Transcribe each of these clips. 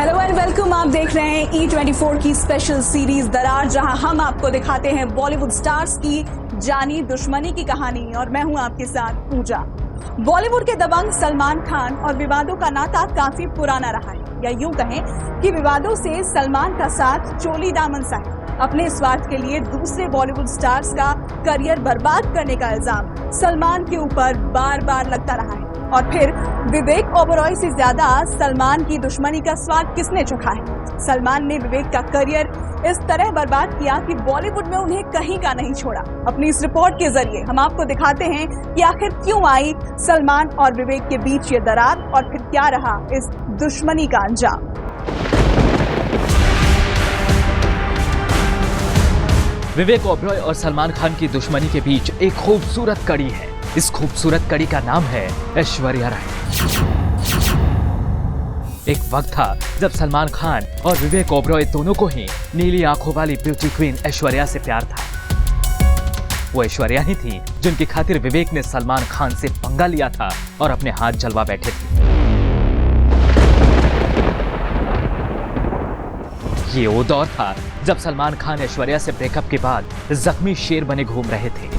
Hello and welcome. आप देख रहे हैं E24 की स्पेशल सीरीज दरार, जहां हम आपको दिखाते हैं बॉलीवुड स्टार्स की जानी दुश्मनी की कहानी। और मैं हूं आपके साथ पूजा। बॉलीवुड के दबंग सलमान खान और विवादों का नाता काफी पुराना रहा है, या यूं कहें कि विवादों से सलमान का साथ चोली दामन सा है। अपने स्वार्थ के लिए दूसरे बॉलीवुड स्टार्स का करियर बर्बाद करने का इल्जाम सलमान के ऊपर बार बार लगता रहा है। और फिर विवेक ओबरॉय से ज्यादा सलमान की दुश्मनी का स्वाद किसने चखा है? सलमान ने विवेक का करियर इस तरह बर्बाद किया कि बॉलीवुड में उन्हें कहीं का नहीं छोड़ा। अपनी इस रिपोर्ट के जरिए हम आपको दिखाते हैं कि आखिर क्यों आई सलमान और विवेक के बीच ये दरार, और फिर क्या रहा इस दुश्मनी का अंजाम। विवेक ओबरॉय और सलमान खान की दुश्मनी के बीच एक खूबसूरत कड़ी है। इस खूबसूरत कड़ी का नाम है ऐश्वर्या राय। एक वक्त था जब सलमान खान और विवेक ओबरॉय दोनों को ही नीली आंखों वाली ब्यूटी क्वीन ऐश्वर्या से प्यार था। वो ऐश्वर्या ही थी जिनकी खातिर विवेक ने सलमान खान से पंगा लिया था और अपने हाथ जलवा बैठे थे। ये वो दौर था जब सलमान खान ऐश्वर्या से ब्रेकअप के बाद जख्मी शेर बने घूम रहे थे।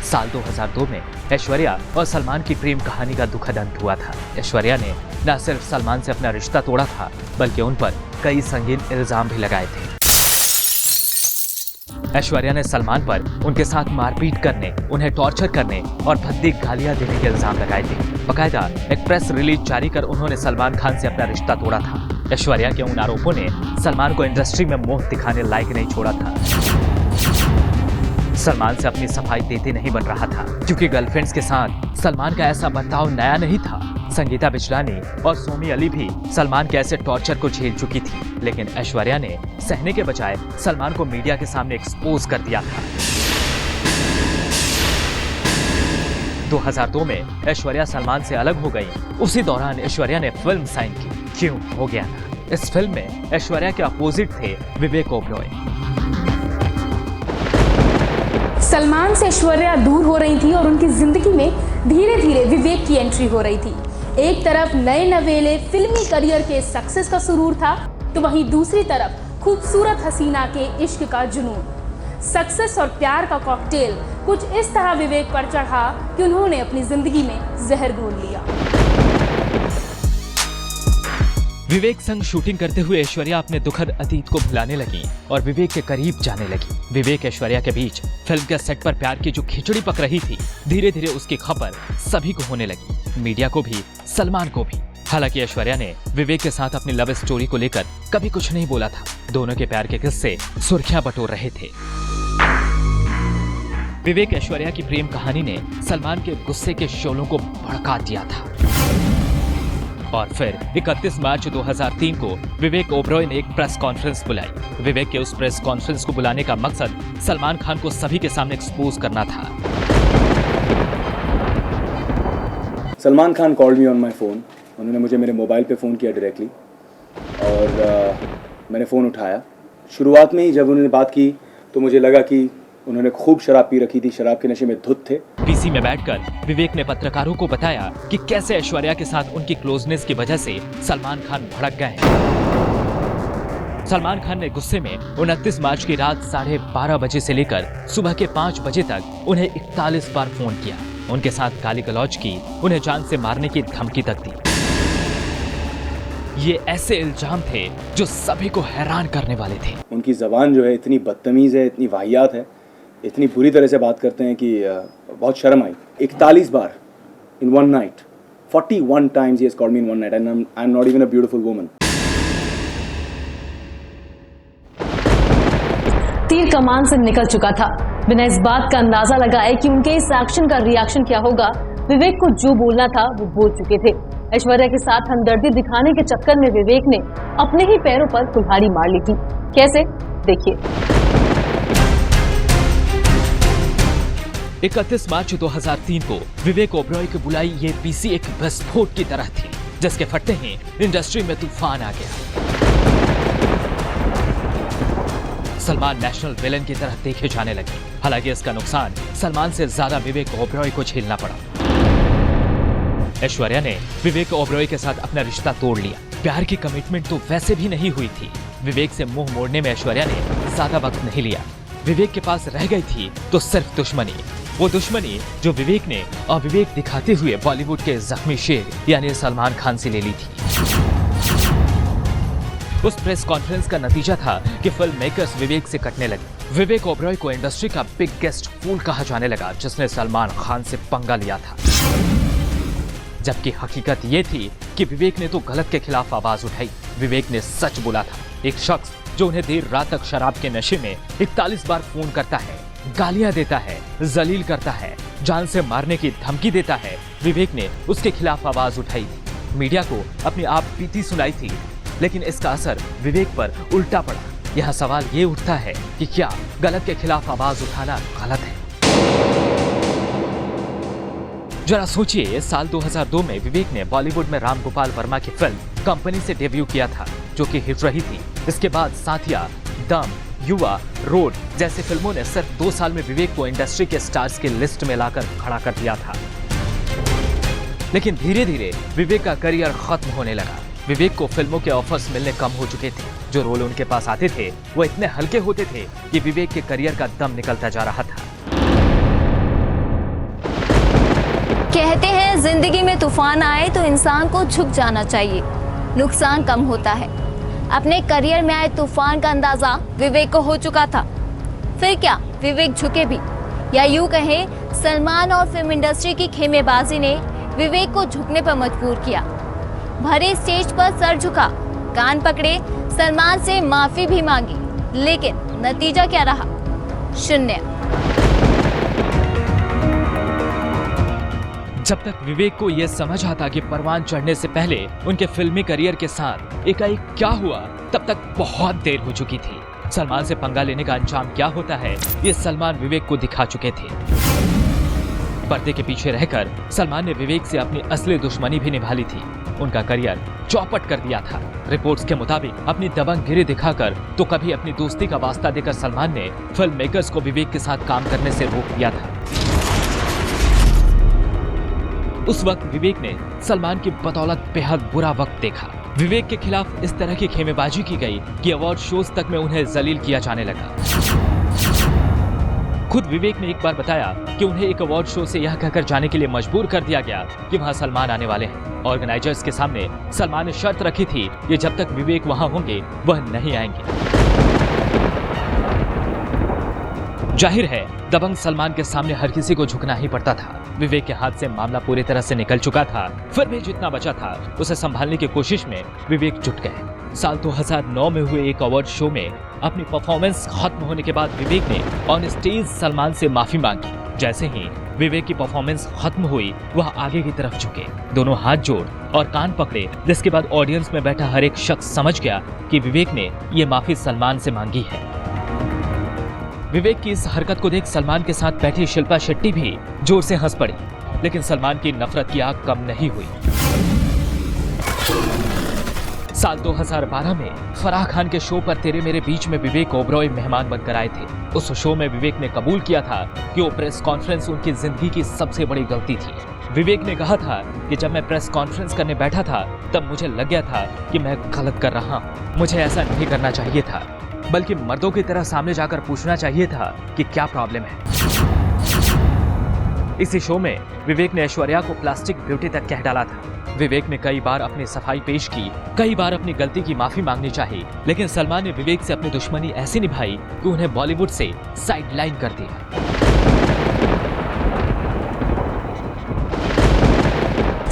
साल 2002 में ऐश्वर्या और सलमान की प्रेम कहानी का दुखद अंत हुआ था। ऐश्वर्या ने न सिर्फ सलमान से अपना रिश्ता तोड़ा था, बल्कि उन पर कई संगीन इल्जाम भी लगाए थे। ऐश्वर्या ने सलमान पर उनके साथ मारपीट करने, उन्हें टॉर्चर करने और भद्दी गालियां देने के इल्जाम लगाए थे। बाकायदा एक प्रेस रिलीज जारी कर उन्होंने सलमान खान से अपना रिश्ता तोड़ा था। ऐश्वर्या के उन आरोपों ने सलमान को इंडस्ट्री में मुंह दिखाने लायक नहीं छोड़ा था। सलमान से अपनी सफाई देते नहीं बन रहा था, क्योंकि गर्लफ्रेंड्स के साथ सलमान का ऐसा बर्ताव नया नहीं था। संगीता बिजलानी और सोमी अली भी सलमान के ऐसे टॉर्चर को झेल चुकी थी, लेकिन ऐश्वर्या ने सहने के बजाय सलमान को मीडिया के सामने एक्सपोज कर दिया था। 2002 में ऐश्वर्या सलमान से अलग हो गई। उसी दौरान ऐश्वर्या ने फिल्म साइन की। क्यों हो गया था? इस फिल्म में ऐश्वर्या के अपोजिट थे विवेक ओबरॉय। सलमान से ऐश्वर्या दूर हो रही थी और उनकी जिंदगी में धीरे धीरे विवेक की एंट्री हो रही थी। एक तरफ नए नवेले फिल्मी करियर के सक्सेस का सुरूर था, तो वहीं दूसरी तरफ खूबसूरत हसीना के इश्क का जुनून। सक्सेस और प्यार का कॉकटेल कुछ इस तरह विवेक पर चढ़ा कि उन्होंने अपनी जिंदगी में जहर घोल लिया। विवेक संग शूटिंग करते हुए ऐश्वर्या अपने दुखद अतीत को भुलाने लगी और विवेक के करीब जाने लगी। विवेक ऐश्वर्या के बीच फिल्म के सेट पर प्यार की जो खिचड़ी पक रही थी, धीरे धीरे उसकी खबर सभी को होने लगी, मीडिया को भी, सलमान को भी। हालांकि ऐश्वर्या ने विवेक के साथ अपनी लव स्टोरी को लेकर कभी कुछ नहीं बोला था। दोनों के प्यार के किस्से सुर्खियां बटोर रहे थे। विवेक ऐश्वर्या की प्रेम कहानी ने सलमान के गुस्से के शोलों को भड़का दिया था। और फिर 31 मार्च 2003 को विवेक ओबरॉय ने एक प्रेस कॉन्फ्रेंस बुलाई। विवेक के उस प्रेस कॉन्फ्रेंस को बुलाने का मकसद सलमान खान को सभी के सामने एक्सपोज करना था। Salman Khan called me on my phone. उन्होंने मुझे मेरे मोबाइल पे फ़ोन किया डायरेक्टली, और मैंने फ़ोन उठाया। शुरुआत में ही जब उन्होंने बात की तो मुझे लगा कि उन्होंने खूब शराब पी रखी थी, शराब के नशे में धुत थे। पीसी में बैठकर विवेक ने पत्रकारों को बताया कि कैसे ऐश्वर्या के साथ उनकी क्लोजनेस की वजह से सलमान खान भड़क गए हैं। सलमान खान ने गुस्से में 29 मार्च की रात 12:30 बजे से लेकर सुबह के 5 बजे तक उन्हें 41 बार फोन किया, उनके साथ गाली गलौज की, उन्हें जान से मारने की धमकी तक दी। ये ऐसे इल्जाम थे जो सभी को हैरान करने वाले थे। उनकी जबान जो है इतनी बदतमीज है, इतनी वाहियात है, इतनी बुरी तरह से बात करते हैं कि बहुत शर्म आई। 41 बार in one night, 41 times he has called me in one night, and I'm not even a beautiful woman. तीर कमान से निकल चुका था। बिना इस बात का अंदाजा लगाए कि उनके इस एक्शन का रिएक्शन क्या होगा, विवेक को जो बोलना था वो बोल चुके थे। ऐश्वर्या के साथ हमदर्दी दिखाने के चक्कर में विवेक ने अपने ही पैरों पर कुल्हाड़ी मार ली थी। कैसे? देखिए। 31 मार्च 2003 को विवेक ओबरॉय की बुलाई ये पीसी एक विस्फोट की तरह थी, जिसके फटते ही इंडस्ट्री में तूफान आ गया। सलमान नेशनल विलेन की तरह देखे जाने लगे। हालांकि इसका नुकसान सलमान से ज्यादा विवेक ओबरॉय को झेलना पड़ा। ऐश्वर्या ने विवेक ओबरॉय के साथ अपना रिश्ता तोड़ लिया। प्यार की कमिटमेंट तो वैसे भी नहीं हुई थी। विवेक से मुंह मोड़ने में ऐश्वर्या ने ज्यादा वक्त नहीं लिया। विवेक के पास रह गई थी तो सिर्फ दुश्मनी, वो दुश्मनी जो विवेक ने अविवेक दिखाते हुए बॉलीवुड के जख्मी शेर यानी सलमान खान से ले ली थी। उस प्रेस कॉन्फ्रेंस का नतीजा था कि फिल्म मेकर्स विवेक से कटने लगे। विवेक ओबरॉय को इंडस्ट्री का बिगेस्ट फूल कहा जाने लगा जिसने सलमान खान से पंगा लिया था, जबकि हकीकत ये थी कि विवेक ने तो गलत के खिलाफ आवाज उठाई। विवेक ने सच बोला था। एक शख्स जो उन्हें देर रात तक शराब के नशे में 41 बार फोन करता है, गालियां देता है, जलील करता है, जान से मारने की धमकी देता है, विवेक ने उसके खिलाफ आवाज उठाई थी। मीडिया को अपनी आप बीती सुनाई थी, लेकिन इसका असर विवेक पर उल्टा पड़ा। यह सवाल ये उठता है कि क्या गलत के खिलाफ आवाज उठाना गलत है? जरा सोचिए, साल 2002 में विवेक ने बॉलीवुड में राम गोपाल वर्मा की फिल्म कंपनी से डेब्यू किया था, जो कि हिट रही थी। इसके बाद साथिया, दम, युवा, रोड जैसी फिल्मों ने सिर्फ 2 साल में विवेक को इंडस्ट्री के स्टार्स की लिस्ट में लाकर खड़ा कर दिया था। लेकिन धीरे धीरे विवेक का करियर खत्म होने लगा। विवेक को फिल्मों के ऑफर्स मिलने कम हो चुके थे। जो रोल उनके पास आते थे वो इतने हल्के होते थे कि विवेक के करियर का दम निकलता जा रहा था। कहते हैं जिंदगी में तूफान आए तो इंसान को झुक जाना चाहिए, नुकसान कम होता है। अपने करियर में आए तूफान का अंदाजा विवेक को हो चुका था। फिर क्या विवेक झुके भी, या यूं कहें सलमान और फिल्म इंडस्ट्री की खेमेबाजी ने विवेक को झुकने पर मजबूर किया। भरे स्टेज पर सर झुका, कान पकड़े, सलमान से माफी भी मांगी, लेकिन नतीजा क्या रहा? शून्य। जब तक विवेक को यह समझ आता कि परवान चढ़ने से पहले उनके फिल्मी करियर के साथ एकाएक क्या हुआ, तब तक बहुत देर हो चुकी थी। सलमान से पंगा लेने का अंजाम क्या होता है, ये सलमान विवेक को दिखा चुके थे। पर्दे के पीछे रहकर सलमान ने विवेक से अपनी असली दुश्मनी भी निभा ली थी। उनका करियर चौपट कर दिया था। रिपोर्ट्स के मुताबिक अपनी दबंगगिरी दिखाकर तो कभी अपनी दोस्ती का वास्ता देकर सलमान ने फिल्म मेकर्स को विवेक के साथ काम करने से रोक दिया था। उस वक्त विवेक ने सलमान की बदौलत बेहद बुरा वक्त देखा। विवेक के खिलाफ इस तरह की खेमेबाजी की गई कि अवार्ड शोज तक में उन्हें जलील किया जाने लगा। खुद विवेक ने एक बार बताया कि उन्हें एक अवार्ड शो से यह कहकर जाने के लिए मजबूर कर दिया गया कि वहां सलमान आने वाले हैं। ऑर्गेनाइजर्स के सामने सलमान ने शर्त रखी थी कि जब तक विवेक वहां होंगे वह नहीं आएंगे। जाहिर है दबंग सलमान के सामने हर किसी को झुकना ही पड़ता था। विवेक के हाथ से मामला पूरी तरह से निकल चुका था, फिर भी जितना बचा था उसे संभालने की कोशिश में विवेक जुट गए। साल 2009 में हुए एक अवार्ड शो में अपनी परफॉर्मेंस खत्म होने के बाद विवेक ने ऑन स्टेज सलमान से माफी मांगी। जैसे ही विवेक की परफॉर्मेंस खत्म हुई, वह आगे की तरफ झुके, दोनों हाथ जोड़ और कान पकड़े, जिसके बाद ऑडियंस में बैठा हर एक शख्स समझ गया कि विवेक ने ये माफी सलमान से मांगी है। विवेक की इस हरकत को देख सलमान के साथ बैठी शिल्पा शेट्टी भी जोर से हंस पड़ी, लेकिन सलमान की नफरत की आग कम नहीं हुई। साल 2012 में फराह खान के शो पर तेरे मेरे बीच में विवेक ओबरॉय मेहमान बनकर आए थे। उस शो में विवेक ने कबूल किया था कि वो प्रेस कॉन्फ्रेंस उनकी जिंदगी की सबसे बड़ी गलती थी। विवेक ने कहा था कि जब मैं प्रेस कॉन्फ्रेंस करने बैठा था तब मुझे लग गया था कि मैं गलत कर रहा हूँ। मुझे ऐसा नहीं करना चाहिए था, बल्कि मर्दों की तरह सामने जाकर पूछना चाहिए था कि क्या प्रॉब्लम है। इसी शो में विवेक ने ऐश्वर्या को प्लास्टिक ब्यूटी तक कह डाला था। विवेक ने कई बार अपनी सफाई पेश की, कई बार अपनी गलती की माफी मांगनी चाहिए, लेकिन सलमान ने विवेक से अपनी दुश्मनी ऐसी निभाई कि उन्हें बॉलीवुड से साइडलाइन कर दिया।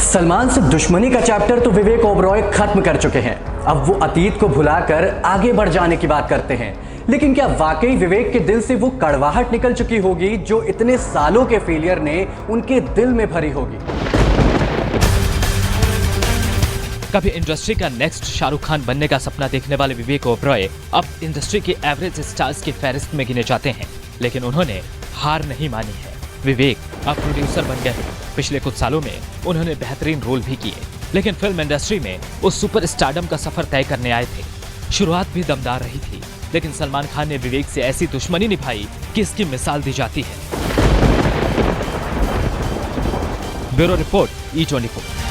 सलमान से दुश्मनी का चैप्टर तो विवेक ओबरॉय खत्म कर चुके हैं। अब वो अतीत को भुलाकर आगे बढ़ जाने की बात करते हैं। लेकिन क्या वाकई विवेक के दिल से वो कड़वाहट निकल चुकी होगी जो इतने सालों के फेलियर ने उनके दिल में भरी होगी? कभी इंडस्ट्री का नेक्स्ट शाहरुख खान बनने का सपना देखने वाले विवेक ओबरॉय अब इंडस्ट्री के एवरेज स्टार्स की फहरिस्त में गिने जाते हैं, लेकिन उन्होंने हार नहीं मानी है। विवेक अब प्रोड्यूसर बन गए। पिछले कुछ सालों में उन्होंने बेहतरीन रोल भी किए, लेकिन फिल्म इंडस्ट्री में वो सुपर स्टारडम का सफर तय करने आए थे। शुरुआत भी दमदार रही थी, लेकिन सलमान खान ने विवेक से ऐसी दुश्मनी निभाई कि इसकी मिसाल दी जाती है। Bureau report E24।